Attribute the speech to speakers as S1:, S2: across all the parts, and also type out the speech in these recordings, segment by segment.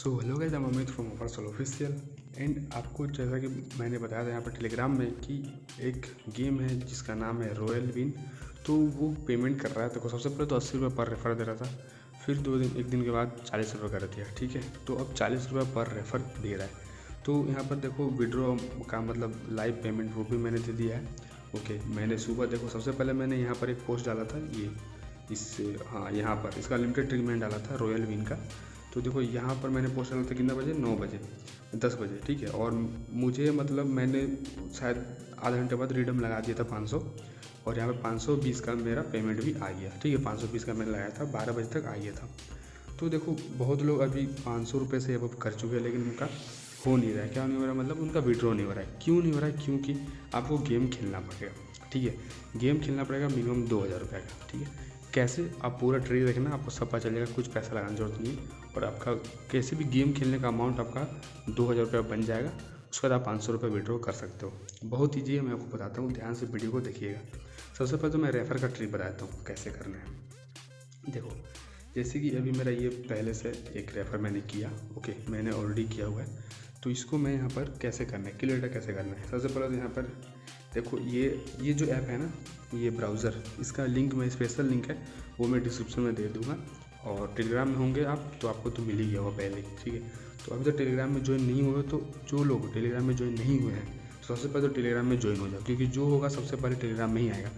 S1: So hello guys, I'm Amit from ऑफरसल official. And आपको जैसा कि मैंने बताया था यहाँ पर टेलीग्राम में कि एक गेम है जिसका नाम है रॉयल विन। तो वो पेमेंट कर रहा है। तो सबसे पहले तो 80 रुपये पर रेफ़र दे रहा था, फिर एक दिन के बाद 40 रुपये कर दिया। ठीक है, तो अब 40 रुपये पर रेफ़र दे रहा है। तो यहाँ पर देखो विड्रॉ का मतलब लाइव पेमेंट वो भी मैंने दे दिया है। ओके, मैंने सुबह देखो सबसे पहले मैंने यहाँ पर एक पोस्ट डाला था यहाँ पर इसका लिमिटेड ट्रीटमेंट डाला था रॉयल विन का। तो देखो यहाँ पर मैंने पोस्ट डाला था कितना बजे, 9 बजे 10 बजे। ठीक है, और मुझे मतलब मैंने शायद आधा घंटे बाद रिडम लगा दिया था 500, और यहाँ पे 520 का मेरा पेमेंट भी आ गया। ठीक है, 520 का मैंने लगाया था, 12 बजे तक आ गया था। तो देखो बहुत लोग अभी 500 रुपये से अब कर चुके हैं, लेकिन उनका हो नहीं रहा है। क्या नहीं हो रहा है, मतलब उनका विड्रॉ नहीं हो रहा है। क्यों नहीं हो रहा है? क्योंकि आपको गेम खेलना पड़ेगा। ठीक है, गेम खेलना पड़ेगा मिनिमम 2000 रुपये का। ठीक है, कैसे आप पूरा ट्रेड देखना, आपको सब पता चलेगा, कुछ पैसा लगाने की जरूरत नहीं है। और आपका कैसे भी गेम खेलने का अमाउंट आपका 2000 रुपये बन जाएगा। उसके बाद आप 500 रुपये विड्रॉ कर सकते हो। बहुत ईजी है, मैं आपको बताता हूँ, ध्यान से वीडियो को देखिएगा। सबसे पहले तो मैं रेफ़र का ट्रिक बताता हूँ कैसे करना है। देखो जैसे कि अभी मेरा ये पहले से एक रेफ़र मैंने किया। ओके, मैंने ऑलरेडी किया हुआ है। तो इसको मैं यहाँ पर कैसे करना है, क्लियर कैसे करना है। सबसे पहले तो यहाँ पर देखो ये जो ऐप है ना, ये ब्राउज़र, इसका लिंक मैं स्पेशल लिंक है वो मैं डिस्क्रिप्शन में दे दूँगा। और टेलीग्राम में होंगे आप तो आपको तो मिल ही गया होगा पहले ही। ठीक है, तो अभी तो टेलीग्राम में ज्वाइन नहीं हुए, तो जो लोग टेलीग्राम में ज्वाइन नहीं हुए हैं तो सबसे पहले तो टेलीग्राम में ज्वाइन हो जाओ, क्योंकि जो होगा सबसे पहले टेलीग्राम में ही आएगा।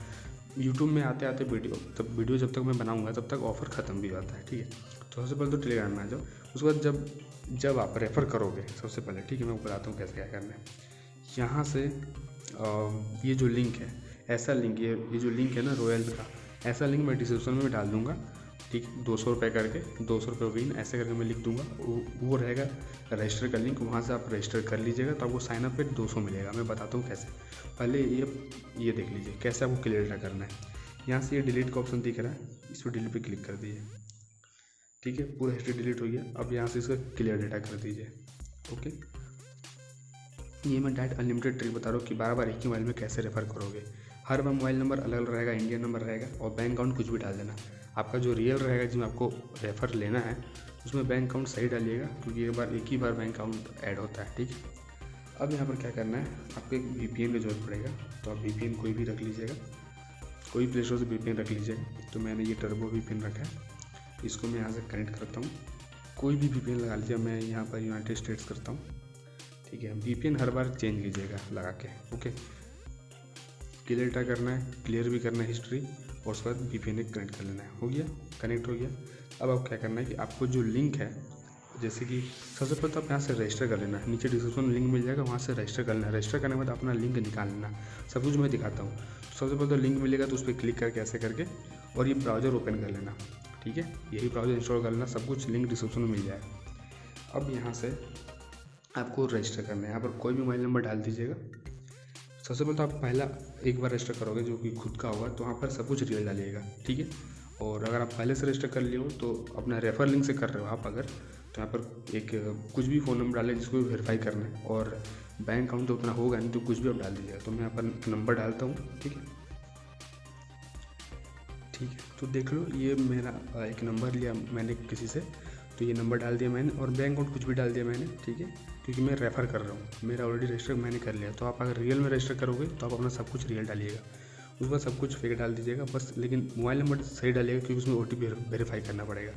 S1: यूट्यूब में आते आते वीडियो जब तक मैं बनाऊंगा तब तक ऑफ़र ख़त्म भी होता है। ठीक है, तो सबसे पहले तो टेलीग्राम में आ जाओ। उसके बाद जब आप रेफ़र करोगे सबसे पहले, ठीक है, मैं बताता हूँ कैसे क्या करना है। यहाँ से ये जो लिंक है, ऐसा लिंक, ये जो लिंक है ना रॉयल का, ऐसा लिंक मैं डिस्क्रिप्शन में डाल दूँगा। ठीक, 200 रुपये करके, 200 रुपये विन ऐसे करके मैं लिख दूँगा। वो रहेगा रजिस्टर का लिंक, वहाँ से आप रजिस्टर कर लीजिएगा। तो आपको साइनअप पे 200 मिलेगा। मैं बताता हूँ कैसे। पहले ये देख लीजिए कैसे आपको क्लियर डाटा करना है। यहाँ से ये डिलीट का ऑप्शन दिख रहा है, इस पर डिलीट पे क्लिक कर दीजिए। ठीक है, पूरा हिस्ट्री डिलीट हो गया। अब यहाँ से इसका क्लियर डाटा कर दीजिए। ओके, ये मैं डायरेक्ट अनलिमिटेड ट्रिक बता रहा हूँ कि बार एक ही मोबाइल में कैसे रेफ़र करोगे। हर बार मोबाइल नंबर अलग अलग रहेगा, इंडियन नंबर रहेगा, और बैंक अकाउंट कुछ भी डाल देना। आपका जो रियल रहेगा जिसमें आपको रेफ़र लेना है उसमें बैंक अकाउंट सही डालिएगा, क्योंकि एक ही बार बैंक अकाउंट ऐड होता है। ठीक है, अब यहाँ पर क्या करना है, आपको एक VPN की जरूरत पड़ेगा। तो आप VPN कोई भी रख लीजिएगा, कोई प्ले स्टोर से VPN रख लीजिएगा। तो मैंने ये टर्बो VPN रखा है, इसको मैं यहाँ से कनेक्ट करता हूँ। कोई भी VPN लगा लीजिए, मैं यहाँ पर यूनाइटेड स्टेट्स करता हूँ। ठीक है, VPN हर बार चेंज कीजिएगा लगा के। ओके, क्लियर डाटा करना है, क्लियर भी करना है हिस्ट्री, और उसके बाद VPN एक कनेक्ट कर लेना है। हो गया, कनेक्ट हो गया। अब आप क्या करना है कि आपको जो लिंक है, जैसे कि सबसे पहले तो आप यहाँ से रजिस्टर कर लेना है। नीचे डिस्क्रिप्शन में लिंक मिल जाएगा, वहाँ से रजिस्टर कर लेना है। रजिस्टर करने के बाद अपना लिंक निकाल लेना। सब कुछ मैं दिखाता हूँ। सबसे पहले तो लिंक मिलेगा तो उस पर क्लिक करके ऐसे करके, और ये ब्राउज़र ओपन कर लेना। ठीक है, यही ब्राउज़र इंस्टॉल कर लेना। सब कुछ लिंक डिस्क्रिप्शन में मिल जाएगा। अब यहाँ से आपको रजिस्टर करना है। यहाँ पर कोई भी मोबाइल नंबर डाल दीजिएगा। सबसे पहले तो आप पहला एक बार रजिस्टर करोगे जो कि खुद का होगा, तो वहाँ पर सब कुछ रियल डालिएगा। ठीक है, और अगर आप पहले से रजिस्टर कर लिए हो तो अपना रेफ़र लिंक से कर रहे हो आप अगर, तो यहाँ पर एक कुछ भी फ़ोन नंबर डालें जिसको वेरीफाई करना है, और बैंक अकाउंट तो उतना होगा नहीं तो कुछ भी आप डाल दीजिएगा। तो मैं यहाँ पर नंबर डालता हूँ। ठीक है, तो देख लो, ये मेरा एक नंबर लिया मैंने किसी से, तो ये नंबर डाल दिया मैंने, और बैंक अकाउंट कुछ भी डाल दिया मैंने। ठीक है, क्योंकि मैं रेफ़र कर रहा हूँ, मेरा ऑलरेडी रजिस्टर मैंने कर लिया। तो आप अगर रियल में रजिस्टर करोगे तो आप अपना सब कुछ रियल डालिएगा, उसके बाद सब कुछ फेक डाल दीजिएगा बस। लेकिन मोबाइल नंबर सही डालिएगा, क्योंकि उसमें OTP वेरीफाई करना पड़ेगा।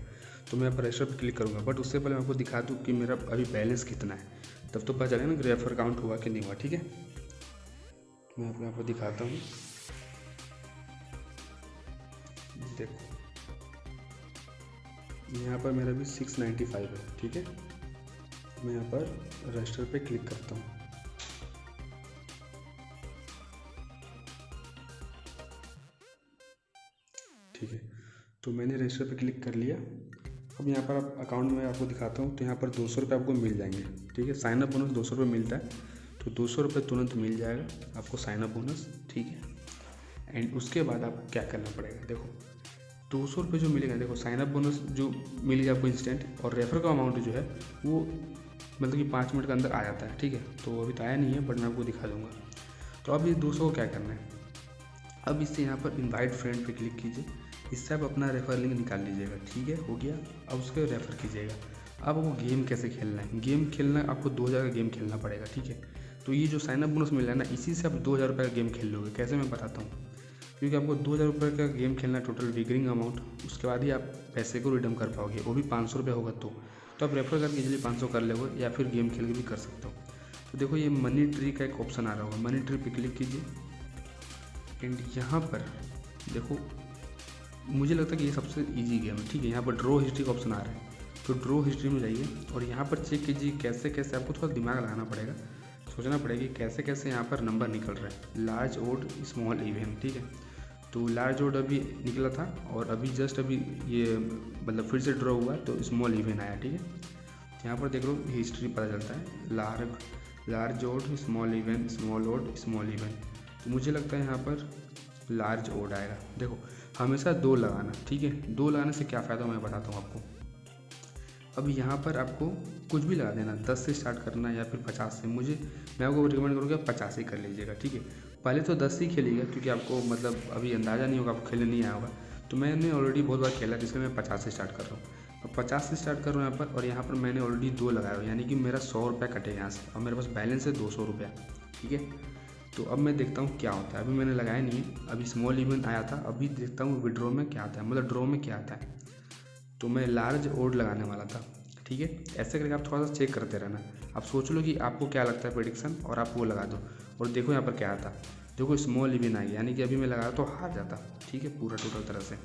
S1: तो मैं यहाँ पर रजिस्टर पर क्लिक करूँगा, बट उससे पहले मैं आपको दिखा दूँ कि मेरा अभी बैलेंस कितना है, तब तो पता चलेगा ना कि रेफ़र काउंट हुआ कि नहीं हुआ। ठीक है, मैं आपको यहाँ पर दिखाता हूँ। देखो यहाँ पर मेरा भी 695 है। ठीक है, मैं यहाँ पर रजिस्टर पे क्लिक करता हूँ। ठीक है, तो मैंने रजिस्टर पे क्लिक कर लिया। अब यहाँ पर आप अकाउंट में आपको दिखाता हूँ। तो यहाँ पर 200 रुपये आपको मिल जाएंगे। ठीक है, साइनअप बोनस 200 रुपये मिलता है, तो 200 रुपये तुरंत मिल जाएगा आपको साइनअप बोनस। ठीक है, एंड उसके बाद आपको क्या करना पड़ेगा, देखो 200 रुपये जो मिलेगा, देखो साइनअप बोनस जो मिलेगा आपको इंस्टेंट, और रेफ़र का अमाउंट जो है वो मतलब कि 5 मिनट के अंदर आ जाता है। ठीक है, तो अभी तो आया नहीं है, बट मैं आपको दिखा दूँगा। तो अब ये 200 को क्या करना है, अब इससे यहाँ पर इनवाइट फ्रेंड पे क्लिक कीजिए, इससे आप अपना रेफ़र लिंक निकाल लीजिएगा। ठीक है, हो गया। अब उसको रेफ़र कीजिएगा। अब आपको गेम कैसे खेलना है, गेम खेलना आपको 2000 का गेम खेलना पड़ेगा, ठीक है। तो ये जो साइनअप बोनस मिल रहा है ना, इसी से आप 2000 रुपये का गेम खेल लोगे। कैसे मैं बताता हूँ, क्योंकि आपको 2000 रुपये का गेम खेलना टोटल विगरिंग अमाउंट, उसके बाद ही आप पैसे को रिडीम कर पाओगे, वो भी 500 रुपये होगा। तो आप रेफर करके इजीली 500 कर लोगे, या फिर गेम खेल के भी कर सकते हो। तो देखो ये मनी ट्री का एक ऑप्शन आ रहा होगा, मनी ट्री पे क्लिक कीजिए एंड यहाँ पर देखो मुझे लगता है कि ये सबसे इजी गेम है, ठीक है। यहाँ पर ड्रॉ हिस्ट्री का ऑप्शन आ रहा है, तो ड्रॉ हिस्ट्री में जाइए और यहाँ पर चेक कीजिए कैसे कैसे, आपको थोड़ा दिमाग लगाना पड़ेगा, सोचना पड़ेगा कि कैसे कैसे यहाँ पर नंबर निकल रहा है। लार्ज ओड स्मॉल इवन, ठीक है। तो लार्ज ओड अभी निकला था और अभी जस्ट अभी ये मतलब फिर से ड्रॉ हुआ तो स्मॉल इवन आया, ठीक है। यहाँ पर देख लो हिस्ट्री पता चलता है, large odd small even, small odd small even. तो मुझे लगता है यहाँ पर लार्ज ओड आएगा। देखो हमेशा 2 लगाना, ठीक है। 2 लगाने से क्या फ़ायदा मैं बताता हूँ आपको। अब यहाँ पर आपको कुछ भी लगा देना, 10 से स्टार्ट करना या फिर 50 से। मैं आपको रिकमेंड करूँगा 50 ही कर लीजिएगा, ठीक है। पहले तो 10 ही खेलिएगा, क्योंकि आपको मतलब अभी अंदाज़ा नहीं होगा, आपको खेलने नहीं आया होगा। तो मैंने ऑलरेडी बहुत बार खेला, इसलिए मैं 50 से स्टार्ट कर रहा हूँ। अब 50 से स्टार्ट कर रहा हूँ यहाँ पर, और यहाँ पर मैंने ऑलरेडी 2 लगाया हुआ, यानी कि मेरा 100 रुपये कटे यहाँ से। अब मेरे पास बैलेंस है 200 रुपया, ठीक है। तो अब मैं देखता हूँ क्या होता है। अभी मैंने लगाया नहीं है, अभी स्मॉल इवन आया था। अभी देखता हूँ विड्रॉ में क्या आता है, मतलब ड्रॉ में क्या आता है। तो मैं लार्ज ओड लगाने वाला था, ठीक है। ऐसे करके आप थोड़ा सा चेक करते रहना। आप सोच लो कि आपको क्या लगता है प्रेडिक्शन, और आप वो लगा दो और देखो यहाँ पर क्या आता। देखो स्मॉल इवन आई, यानी कि अभी मैं लगाया तो हार जाता, ठीक है, पूरा टोटल तरह से।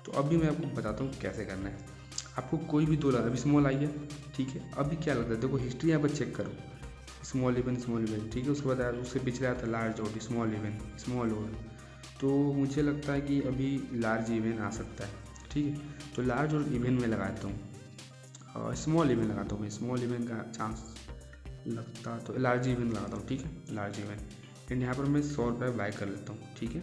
S1: तो अभी मैं आपको बताता हूँ कैसे करना है। आपको कोई भी 2 लगा, अभी स्मॉल आई है, ठीक है। अभी क्या लगता है, देखो हिस्ट्री यहाँ पर चेक करो, स्मॉल इवन, ठीक है। उसके बाद उससे पिछले आता है large odd, small even, small odd. तो मुझे लगता है कि अभी लार्ज इवन आ सकता है, ठीक है। तो लार्ज और इवन में लगाता हूँ, स्मॉल इवन लगाता हूँ मैं, स्मॉल इवन का चांस लगता तो लार्ज इवन लगाता हूँ, ठीक है, लार्ज इवन। एंड यहाँ पर मैं 100 रुपये बाय कर लेता हूँ, ठीक है,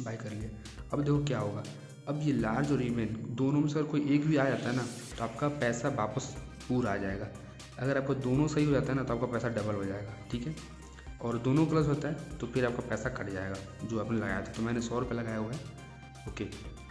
S1: बाय कर लिया। अब देखो क्या होगा, अब ये लार्ज और इवन दोनों में से अगर कोई एक भी आ जाता है ना, तो आपका पैसा वापस पूरा आ जाएगा। अगर आपको दोनों सही हो जाता है ना, तो आपका पैसा डबल हो जाएगा, ठीक है। और दोनों प्लस होता है तो फिर आपका पैसा कट जाएगा जो आपने लगाया था। तो मैंने 100 रुपये लगाया हुआ है, ओके।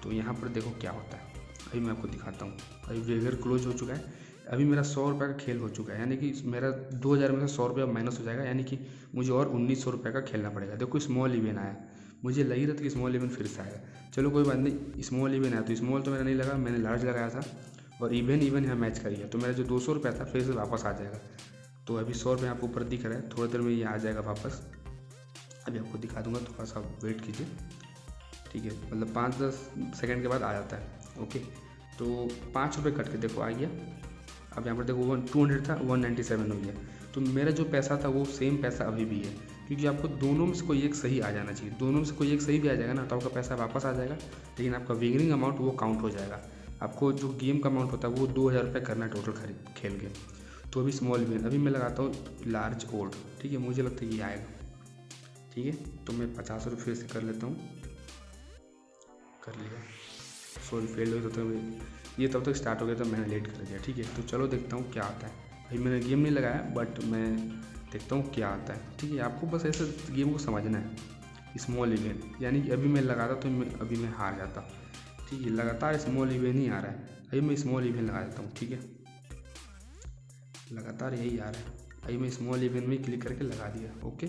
S1: तो यहाँ पर देखो क्या होता है, अभी मैं आपको दिखाता हूँ। अभी वेगर क्लोज हो चुका है, अभी मेरा 100 रुपये का खेल हो चुका है, यानी कि मेरा 2000 में से 100 रुपये माइनस हो जाएगा, यानी कि मुझे और 1900 रुपये का खेलना पड़ेगा। देखो स्मॉल इवन आया, मुझे लग ही रहा था कि स्मॉल इवन फिर से आएगा। चलो कोई बात नहीं, स्मॉल इवन आया तो स्मॉल तो मेरा नहीं लगा, मैंने लार्ज लगाया था और इवन यहाँ मैच कर गया। तो मेरा जो 200 रुपये था फिर से वापस आ जाएगा। तो अभी 100 रुपये आपको ऊपर दिख रहा है, थोड़ी देर में ये आ जाएगा वापस। अभी आपको दिखा दूंगा, थोड़ा सा वेट कीजिए, ठीक है। मतलब 5-10 सेकंड के बाद आ जाता है, ओके। तो 5 रुपये कट के देखो आ गया। अब यहाँ पर देखो 200 था, 197 हो गया। तो मेरा जो पैसा था वो सेम पैसा अभी भी है, क्योंकि आपको दोनों में से कोई एक सही आ जाना चाहिए। दोनों में से कोई एक सही भी आ जाएगा ना, तो आपका पैसा वापस आ जाएगा, लेकिन आपका विनिंग अमाउंट वो काउंट हो जाएगा। आपको जो गेम का अमाउंट होता है वो 2000 रुपये करना है टोटल खेल के। तो अभी स्मॉल इवन, अभी मैं लगाता हूँ लार्ज ओड, ठीक है। मुझे लगता है ये आएगा, ठीक है। तो मैं 50 रुपये फिर से कर लेता हूँ, कर लिया। सॉरी फेल हो तो ये तब तक स्टार्ट हो गया तो मैंने लेट कर दिया, ठीक है। तो चलो देखता हूँ क्या आता है। अभी मैंने गेम नहीं लगाया, बट मैं देखता हूँ क्या आता है, ठीक है। आपको बस ऐसे गेम को समझना है। स्मॉल इवेंट यानी कि अभी मैं लगाता तो अभी मैं हार जाता, ठीक है। लगातार स्मॉल इवेंट ही आ रहा है, अभी मैं स्मॉल इवेंट लगा देता हूँ, ठीक है। लगातार यही आ रहा है, अभी मैं स्मॉल इवेंट में क्लिक करके लगा दिया, ओके।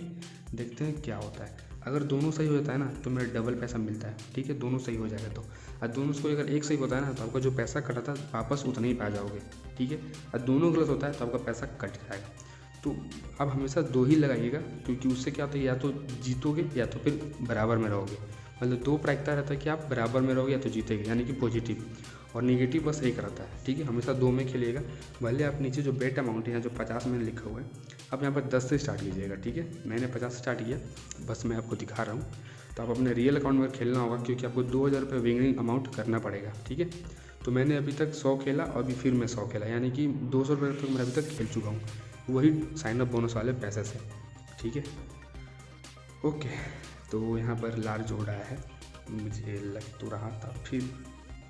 S1: देखते हैं क्या होता है। अगर दोनों सही हो जाता है ना तो मेरा डबल पैसा मिलता है, ठीक है। दोनों सही हो जाएगा तो, और दोनों से कोई अगर एक सही होता है ना तो आपका जो पैसा कटा था वापस उतना ही पा जाओगे, ठीक है। और दोनों गलत होता है तो आपका पैसा कट जाएगा। तो आप हमेशा 2 ही लगाइएगा, क्योंकि उससे क्या होता है, या तो जीतोगे या तो फिर बराबर में रहोगे। मतलब 2 प्रायिकता रहता है कि आप बराबर में रहोगे या तो जीतेंगे, यानी कि पॉजिटिव, और नेगेटिव बस एक रहता है, ठीक है। हमेशा 2 में खेलिएगा। भले आप नीचे जो बेट अमाउंट है यहाँ जो 50 मैंने लिखा हुआ है, आप यहाँ पर 10 से स्टार्ट कीजिएगा, ठीक है। मैंने 50 से स्टार्ट किया, बस मैं आपको दिखा रहा हूँ। तो आप अपने रियल अकाउंट में खेलना होगा, क्योंकि आपको 2000 रुपये विनिंग अमाउंट करना पड़ेगा, ठीक है। तो मैंने अभी तक 100 खेला और अभी फिर मैं 100 खेला, यानी कि 200 रुपये तक मैं अभी तक खेल चुका हूँ, वही साइनअप बोनस वाले पैसे से, ठीक है। ओके, तो यहाँ पर लार्ज हो रहा है, मुझे लग तो रहा था, फिर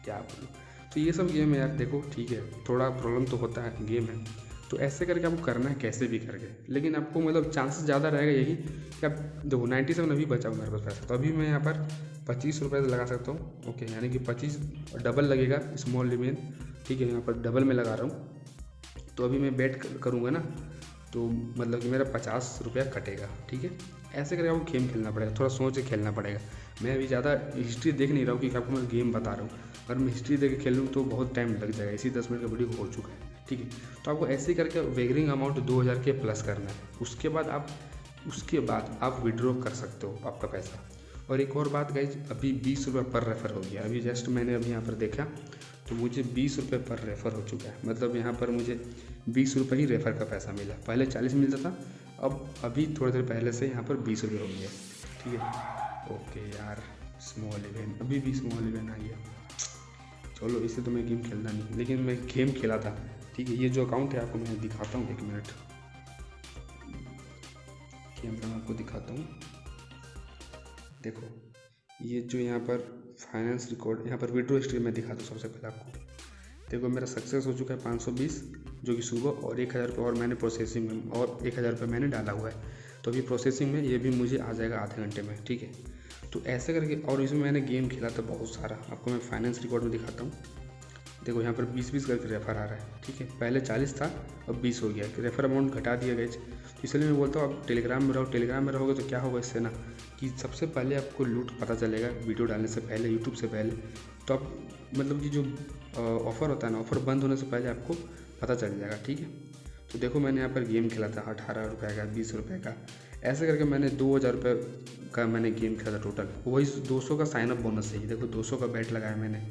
S1: क्या बोलूँ। तो ये सब गेम है यार, देखो ठीक है, थोड़ा प्रॉब्लम तो होता है, गेम है। तो ऐसे करके आपको करना है कैसे भी करके, लेकिन आपको मतलब चांसेस ज़्यादा रहेगा यही कि आप देखो 97 अभी बचा हुआ मेरे पास पैसा, तो अभी मैं यहाँ पर 25 रुपये लगा सकता हूँ, ओके। यानी कि 25 डबल लगेगा स्मॉल इवेंट, ठीक है। यहाँ पर डबल में लगा रहा हूँ, तो अभी मैं बेट करूँगा ना, तो मतलब कि मेरा 50 रुपया कटेगा, ठीक है। ऐसे करके आपको गेम खेलना पड़ेगा, थोड़ा सोच के खेलना पड़ेगा। मैं अभी ज़्यादा हिस्ट्री देख नहीं रहा हूँ क्योंकि आपको मैं गेम बता रहा हूँ। अगर मैं हिस्ट्री देख के खेलूँ तो बहुत टाइम लग जाएगा, इसी 10 मिनट का वीडियो हो चुका है, ठीक है। तो आपको ऐसे ही करके वेगरिंग अमाउंट 2000 के प्लस करना है। उसके बाद आप विड्रॉ कर सकते हो आपका पैसा। और एक और बात गाइज, अभी 20 रुपये पर रेफ़र हो गया। अभी जस्ट मैंने अभी यहाँ पर देखा तो मुझे 20 रुपये पर रेफ़र हो चुका है। मतलब यहाँ पर मुझे 20 रुपये ही रेफ़र का पैसा मिला। पहले 40 मिलता था, अब अभी थोड़ी देर पहले से यहाँ पर 20 रुपये हो गया, ठीक है। ओके यार, स्मॉल इवेंट, अभी भी स्मॉल इवेंट आ गया। चलो, इससे तो मैं गेम खेलता नहीं, लेकिन मैं गेम खेला था, ठीक है। ये जो अकाउंट है आपको मैं दिखाता हूँ, 1 मिनट, कैमरा में आपको दिखाता हूँ। देखो, ये जो यहाँ पर फाइनेंस रिकॉर्ड, यहाँ पर विड्रॉ हिस्ट्री में दिखाता हूँ सबसे पहले आपको। देखो, मेरा सक्सेस हो चुका है 520, जो कि सुबह, और 1000 रुपये और मैंने प्रोसेसिंग में, और 1000 रुपये मैंने डाला हुआ है, तो अभी प्रोसेसिंग में, ये भी मुझे आ जाएगा आधे घंटे में, ठीक है। तो ऐसे करके, और इसमें मैंने गेम खेला था बहुत सारा, आपको मैं फाइनेंस रिकॉर्ड में दिखाता हूँ। देखो, यहाँ पर 20-20 करके रेफ़र आ रहा है, ठीक है। पहले 40 था, अब 20 हो गया, रेफ़र अमाउंट घटा दिया गया। इसलिए मैं बोलता हूँ आप टेलीग्राम में रहो। टेलीग्राम में रहोगे तो क्या होगा इससे ना, कि सबसे पहले आपको लूट पता चलेगा वीडियो डालने से पहले, यूट्यूब से पहले। तो आप मतलब कि जो ऑफ़र होता है ना, ऑफ़र बंद होने से पहले आपको पता चल जाएगा, ठीक है। तो देखो, मैंने यहाँ पर गेम खेला था 18 रुपये का, 20 रुपये का, ऐसे करके मैंने 2000 रुपये का मैंने गेम खेला था टोटल। वही 200 का साइनअप बोनस है। देखो, 200 का बैट लगाया मैंने,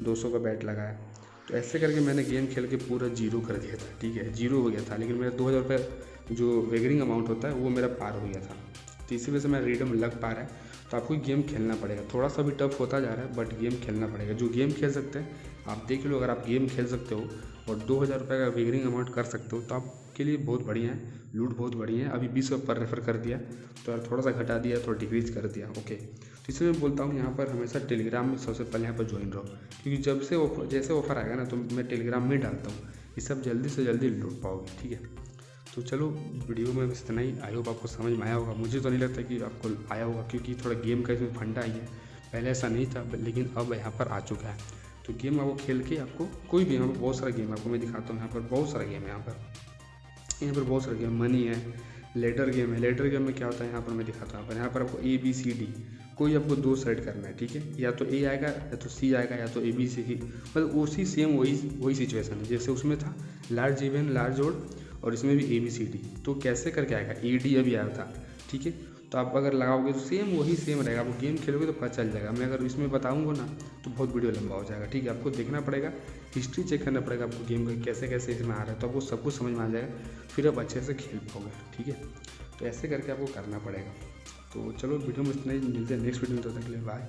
S1: 200 का बैट लगाया। तो ऐसे करके मैंने गेम खेल के पूरा जीरो कर दिया था, ठीक है, जीरो हो गया था। लेकिन मेरा 2000 रुपये जो वेगरिंग अमाउंट होता है वो मेरा पार हो गया था। तो इसी वजह से मेरा रिडम लग पा रहा है। तो आपको गेम खेलना पड़ेगा, थोड़ा सा भी टफ होता जा रहा है, बट गेम खेलना पड़ेगा। जो गेम खेल सकते हैं आप देख लो, अगर आप गेम खेल सकते हो और 2000 रुपये का वेगरिंग अमाउंट कर सकते हो तो आपके लिए बहुत बढ़िया है, लूट बहुत बढ़िया है। अभी 20 रुपये पर रेफ़र कर दिया, तो यार थोड़ा सा घटा दिया, थोड़ा डिक्रीज कर दिया, ओके। तो इसलिए मैं बोलता हूँ यहाँ पर हमेशा टेलीग्राम में सबसे पहले यहाँ पर ज्वाइन रहो, क्योंकि जब से जैसे ऑफर आएगा ना, तो मैं टेलीग्राम में डालता हूँ, ये सब जल्दी से जल्दी लूट पाओगे, ठीक है। तो चलो, वीडियो में बस इतना ही। आई होप आपको समझ में आया होगा। मुझे तो नहीं लगता कि आपको आया होगा, क्योंकि थोड़ा गेम का इसमें फंडा ही है। पहले ऐसा नहीं था, लेकिन अब यहाँ पर आ चुका है। तो गेम आपको खेल के, आपको कोई भी, यहाँ पर बहुत सारा गेम आपको मैं दिखाता हूँ। यहाँ पर बहुत सारा गेम है, यहाँ पर बहुत सारा गेम, मनी है, लेडर गेम है। लेडर गेम में क्या होता है यहाँ पर मैं दिखाता हूँ। यहाँ पर आपको ABCD, कोई आपको 2 सेलेक्ट करना है, ठीक है। या तो A आएगा, या तो C आएगा, या तो ABC। मतलब उसी सेम वही सिचुएशन है जैसे उसमें था, लार्ज इवन, लार्ज ओड, और इसमें भी ABCD। तो कैसे करके आएगा, AD अभी आया था, ठीक है। तो आप अगर लगाओगे तो सेम रहेगा। आप गेम खेलोगे तो पता चल जाएगा। मैं अगर इसमें बताऊंगा ना तो बहुत वीडियो लंबा हो जाएगा, ठीक है। आपको देखना पड़ेगा, हिस्ट्री चेक करना पड़ेगा आपको गेम का, कैसे कैसे इसमें आ रहा है, तो आपको सब कुछ समझ में आ जाएगा, फिर आप अच्छे से खेल पाओगे, ठीक है। तो ऐसे करके आपको करना पड़ेगा। तो चलो, वीडियो में इतना ही, मिलते हैं नेक्स्ट वीडियो में, तब तक के लिए बाय।